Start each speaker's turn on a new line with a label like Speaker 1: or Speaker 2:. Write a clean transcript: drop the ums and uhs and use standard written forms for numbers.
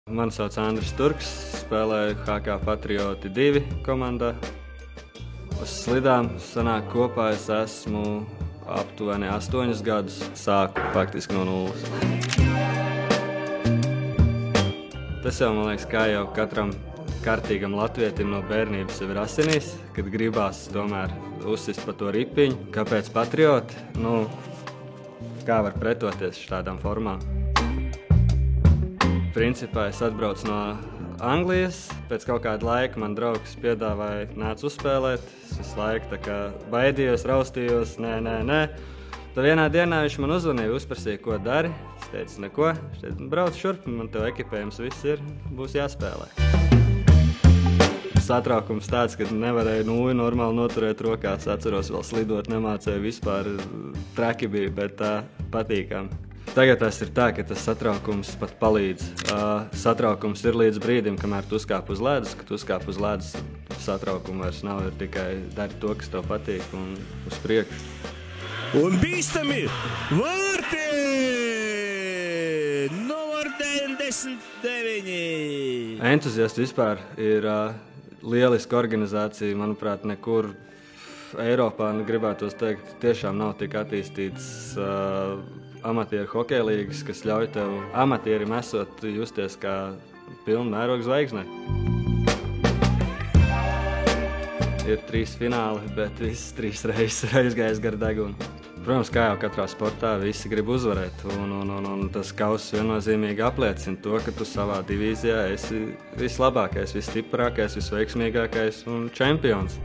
Speaker 1: Mani sauc Andris Turks, spēlēju HK Patrioti 2 komandā. Uz slidām sanāk kopā es esmu aptuveni 8 gadus, sāku faktiski no nulles. Tas jau, man liekas, kā jau katram kārtīgam latvietim no bērnības jau ir asinīs, kad gribās tomēr uzsist pa to ripiņu. Kāpēc Patrioti? Kā var pretoties šādām formām? Principā es atbraucu no Anglijas, pēc kaut kāda laika man draugs piedāvāja nāc uzspēlēt. Es visu laiku tā kā baidījos, raustījos, nē. Tad vienā dienā viņš man uzvanīja, uzprasīja, ko dari. Es teicu, neko. Viņš teica, brauc šurp, man tev ekipējums viss ir, būs jāspēlē. Satraukums tāds, ka nevarēju nulli normāli noturēt rokās. Atceros, vēl slidot nemācēju vispār, traki bija, bet tā patīkami. Tagad tas ir tā, ka tas satraukums pat palīdz. Satraukums ir līdz brīdim, kamēr tu uzkāp uz ledus, kad tu uzkāp uz ledus, satraukuma vairs nav, ir tikai dari to, kas tev patīk un uz priekšu.
Speaker 2: Un bīstami vārti! Numur 99!
Speaker 1: Entuziasti vispār ir lieliska organizācija, manuprāt, nekur Eiropā, gribētos teikt, tiešām nav tik attīstīts amatieru hokeja līgas, kas ļauj tev amatierim esot justies kā pilna mēroga zvaigzne. Ir 3 fināli, bet visas 3 reizes ir aizgājis gar degunu. Protams, kā jau katrā sportā, visi grib uzvarēt, un tas kauss viennozīmīgi apliecina to, ka tu savā divīzijā esi vislabākais, visstiprākais, visveiksmīgākais un čempions.